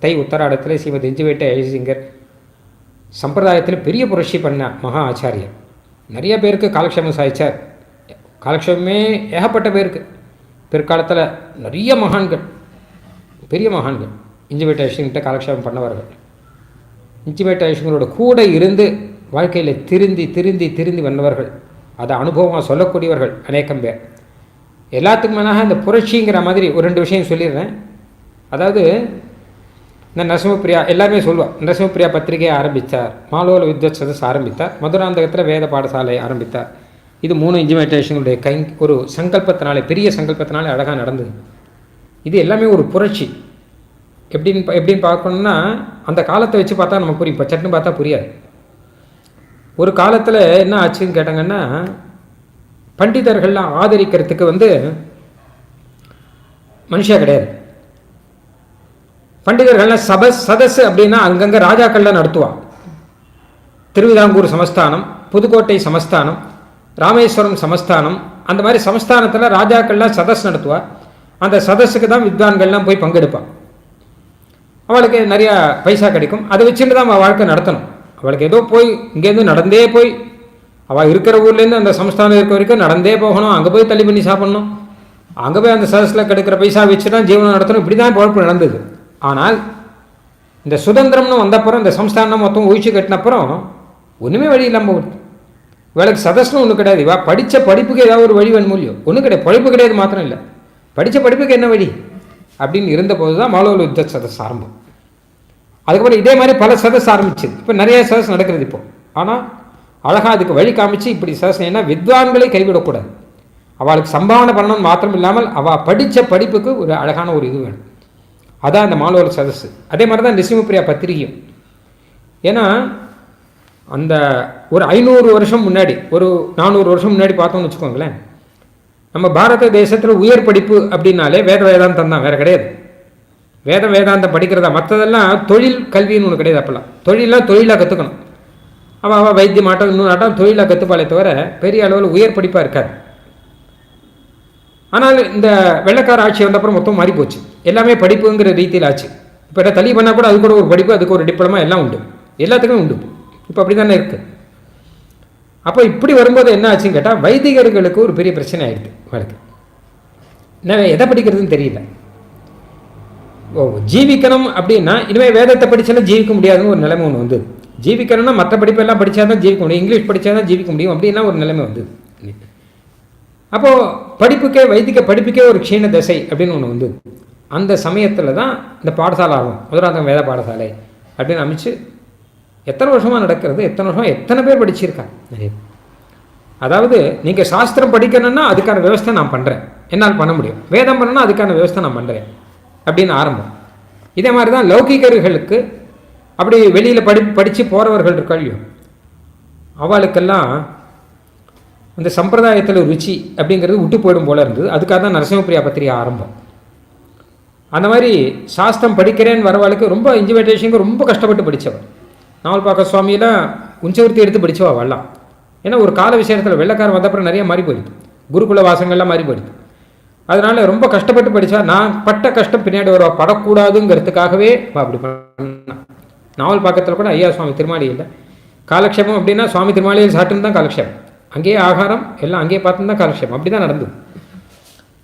தை உத்தராடத்தில் ஸ்ரீமதி இஞ்சிவேட்டை ஐசிங்கர் சம்பிரதாயத்தில் பெரிய புரட்சி பண்ண மகா ஆச்சாரியர். நிறைய பேருக்கு காலக்ஷேமம் சாதிச்சார். காலக்ஷேபமே ஏகப்பட்ட பேருக்கு. பிற்காலத்தில் நிறைய மகான்கள், பெரிய மகான்கள் இஞ்சிவேட்டை ஐசிங்கிட்ட காலக்ஷேபம் பண்ணவர்கள். இஞ்சிவேட்டை ஐசிங்கரோட கூட இருந்து வாழ்க்கையில் திருந்தி வந்தவர்கள், அதை அனுபவமாக சொல்லக்கூடியவர்கள் அநேகம் பேர். எல்லாத்துக்கும் மேலாக இந்த புரட்சிங்கிற மாதிரி ஒரு 2 விஷயம் சொல்லிடுறேன். அதாவது இந்த நரசிம்மப்பிரியா எல்லாருமே சொல்லுவாள். நரசிம்மப்பிரியா பத்திரிகையை ஆரம்பித்தார், மாலோல வித்வத் சதஸ் ஆரம்பித்தார், மதுராந்தகத்தில் வேத பாடசாலை ஆரம்பித்தார். இது 3 இஞ்சிவேட்டேஷனுடைய ஒரு சங்கல்பத்தினாலே, பெரிய சங்கல்பத்தினாலே அழகாக நடந்தது. இது எல்லாமே ஒரு புரட்சி. எப்படின்னு பார்க்கணுன்னா அந்த காலத்தை வச்சு பார்த்தா நமக்கு புரியும். இப்போ சட்டுன்னு பார்த்தா புரியாது. ஒரு காலத்தில் என்ன ஆச்சுன்னு கேட்டாங்கன்னா, பண்டிதர்கள்லாம் ஆதரிக்கிறதுக்கு மனுஷா கிடையாது. பண்டிதர்கள்லாம் சதஸ் அப்படின்னா அங்கங்கே ராஜாக்கள்லாம் நடத்துவான். திருவிதாங்கூர் சமஸ்தானம், புதுக்கோட்டை சமஸ்தானம், ராமேஸ்வரம் சமஸ்தானம், அந்த மாதிரி சமஸ்தானத்தில் ராஜாக்கள்லாம் சதஸ் நடத்துவா. அந்த சதஸுக்கு தான் வித்வான்கள்லாம் போய் பங்கெடுப்பான். அவளுக்கு நிறையா பைசா கிடைக்கும். அதை வச்சுட்டு தான் அவள் வாழ்க்கை நடத்தணும். அவளுக்கு ஏதோ போய் இங்கேருந்து நடந்தே போய் அவள் இருக்கிற ஊர்லேருந்து அந்த சமஸ்தானம் இருக்க வரைக்கும் நடந்தே போகணும். அங்கே போய் தள்ளி பண்ணி சாப்பிட்ணும். அங்கே போய் அந்த சதஸில் கிடைக்கிற பைசா வச்சு தான் ஜீவனம் நடத்தணும். இப்படி தான் பொழப்பு நடந்தது. ஆனால் இந்த சுதந்திரம்னு வந்தப்புறம், இந்த சமஸ்தானம் மொத்தம் ஒழிச்சு கட்டினப்புறம் ஒன்றுமே வழி இல்லாமல் போகுது. இவளுக்கு சதஸ்னு ஒன்றும் கிடையாது. இவள் படித்த படிப்புக்கு ஏதாவது ஒரு வழி வேணும் இல்லையோ? ஒன்றும் கிடையாது. படிப்பு கிடையாது மாத்திரம் இல்லை, படித்த படிப்புக்கு என்ன வழி அப்படின்னு இருந்தபோது தான் மாலோல வித்வத் சதஸ் ஆரம்பம். அதுக்கப்புறம் இதே மாதிரி பல சதஸ் ஆரம்பிச்சு. இப்போ நிறைய சதஸ் நடக்கிறது இப்போ. ஆனால் அழகாக அதுக்கு வழி காமிச்சு இப்படி சதஸ் ஏன்னா வித்வான்களை கைவிடக்கூடாது. அவளுக்கு சம்பாவனை பண்ணணும் மாத்திரம் இல்லாமல் அவள் படித்த படிப்புக்கு ஒரு அழகான ஒரு இது வேணும். அதான் அந்த மாலோல சதஸ். அதே மாதிரி தான் நரசிம்மப்பிரியா பத்திரிகையும். ஏன்னா அந்த ஒரு 500 வருஷம் முன்னாடி, ஒரு 400 வருஷம் முன்னாடி பார்த்தோம்னு வச்சுக்கோங்களேன், நம்ம பாரத தேசத்தில் உயர் படிப்பு அப்படின்னாலே வேதாந்தம் தான், வேறு கிடையாது. வேதாந்தம் படிக்கிறதா. மற்றதெல்லாம் தொழில் கல்வின்னு ஒன்று கிடையாது. அப்போல்லாம் தொழிலாக கற்றுக்கணும். அவள் வைத்தியம் ஆட்டம் இன்னொரு ஆட்டம் தொழிலாக கற்றுப்பாளே தவிர பெரிய அளவில் உயர் படிப்பாக இருக்காது. ஆனால் இந்த வெள்ளைக்கார ஆட்சி வந்தப்புறம் மொத்தம் மாறி போச்சு. எல்லாமே படிப்புங்கிற ரீதியில் ஆச்சு. இப்போ என்ன தள்ளி பண்ணால் கூட அது கூட ஒரு படிப்பு, அதுக்கு ஒரு டிப்ளமா எல்லாம் உண்டு, எல்லாத்துக்குமே உண்டு. இப்போ அப்படி தானே இருக்குது. அப்போ இப்படி வரும்போது என்ன ஆச்சுன்னு கேட்டால் வைதிகர்களுக்கு ஒரு பெரிய பிரச்சனை ஆகிடுது. அவளுக்கு என்ன எதை படிக்கிறதுன்னு தெரியல. ஜீவிக்கணும் அப்படின்னா இனிமேல் வேதத்தை படித்தாலும் ஜீவிக்க முடியாதுன்னு ஒரு நிலைமை ஒன்று வந்தது. ஜீவிக்கணும்னா மற்ற படிப்பெல்லாம் படித்தா தான் ஜீவிக்க முடியும், இங்கிலீஷ் படித்தா தான் ஜீவிக்க முடியும் அப்படின்னா ஒரு நிலைமை வந்தது. அப்போது படிப்புக்கே, வைதிக படிப்புக்கே ஒரு க்ஷீண தசை அப்படின்னு ஒன்று வந்தது. அந்த சமயத்தில் தான் இந்த பாடசாலை ஆகும், மதுராந்தகம் வேத பாடசாலை அப்படின்னு அமைச்சு எத்தனை வருஷமாக நடக்கிறது. எத்தனை பேர் படிச்சிருக்காங்க நிறைய. அதாவது நீங்கள் சாஸ்திரம் படிக்கணும்னா அதுக்கான விவஸ்தை நான் பண்ணுறேன், என்னால் பண்ண முடியும். வேதம் பண்ணணும்னா அதுக்கான விவஸ்தை நான் பண்ணுறேன் அப்படின்னு ஆரம்பம். இதே மாதிரி தான் லௌகிகர்களுக்கு அப்படி வெளியில் படித்து போகிறவர்கள் இருக்காளியோ, அவளுக்கெல்லாம் அந்த சம்பிரதாயத்தில் ருச்சி அப்படிங்கிறது விட்டு போயிடும் போல இருந்தது. அதுக்காக தான் நரசிம்மப்பிரியா பத்திரிகை ஆரம்பம். அந்த மாதிரி சாஸ்திரம் படிக்கிறேன்னு வரவாளுக்கு ரொம்ப இஞ்சிவேட்டேஷனுக்கு ரொம்ப கஷ்டப்பட்டு படித்தவள். நாவல்பாக்க சுவாமியெல்லாம் உஞ்சவர்த்தி எடுத்து படித்தவா வரலாம். ஏன்னா ஒரு கால விஷயத்தில் வெள்ளைக்காரன் வந்தப்பறம் நிறைய மாறி போயிடுது, குருகுல வாசங்கள்லாம் மாறி போயிடுது. அதனால் ரொம்ப கஷ்டப்பட்டு படித்தா நான் பட்ட கஷ்டம் பின்னாடி வருவா படக்கூடாதுங்கிறதுக்காகவே அப்படி பண்ண. நாவல் பாக்கத்தில் கூட ஐயா சுவாமி திருமாளியில் காலக்ஷேபம் அப்படின்னா சுவாமி திருமாளியில் சாட்டுன்னு தான் காலக்ஷேபம், அங்கேயே ஆகாரம் எல்லாம் அங்கேயே பார்த்துன்னு தான் காலக்ஷேபம், அப்படி தான் நடந்தது.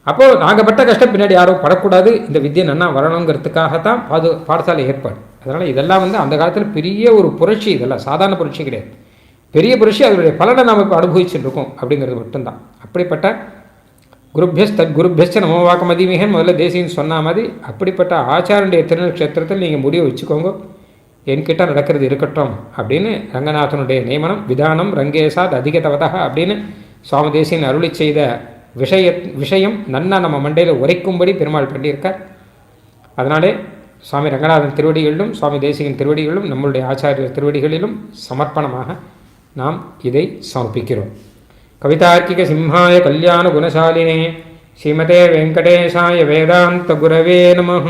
அப்போது நாங்கள் பட்ட கஷ்டம் பின்னாடி யாரும் படக்கூடாது, இந்த வித்தியை நன்னா வரணுங்கிறதுக்காகத்தான் பாடசாலை ஏற்பாடு. அதனால் இதெல்லாம் அந்த காலத்தில் பெரிய ஒரு புரட்சி. இதெல்லாம் சாதாரண புரட்சி கிடையாது, பெரிய புரட்சி. அதனுடைய பலனை நாம் இப்போ அனுபவிச்சுட்டு இருக்கோம் அப்படிங்கிறது மட்டும்தான். அப்படிப்பட்ட குருபியஸ் தத் குருபியஸ்ட நமோவாக்க மதிமிகன் முதல்ல தேசியன்னு சொன்ன மாதிரி அப்படிப்பட்ட ஆச்சாரனுடைய திருநக்ஷத்திரத்தில் நீங்கள் முடிவை வச்சுக்கோங்க, என்கிட்ட நடக்கிறது இருக்கட்டும் அப்படின்னு ரங்கநாதனுடைய நியமனம். விதானம் ரங்கேசாத் அதிகதவதா அப்படின்னு சுவாமி தேசியன் அருளி செய்த விஷயம் நன்னா நம்ம மண்டையில் உரைக்கும்படி பெருமாள் பண்ணியிருக்கார். அதனாலே சுவாமி ரங்கநாதன் திருவடிகளிலும் சுவாமி தேசிகன் திருவடிகளிலும் நம்மளுடைய ஆச்சாரியர் திருவடிகளிலும் சமர்ப்பணமாக நாம் இதை சமர்ப்பிக்கிறோம். கவிதார்க்கிக சிம்ஹாய கல்யாண குணசாலினே ஸ்ரீமதே வெங்கடேசாய வேதாந்த குரவே நமः.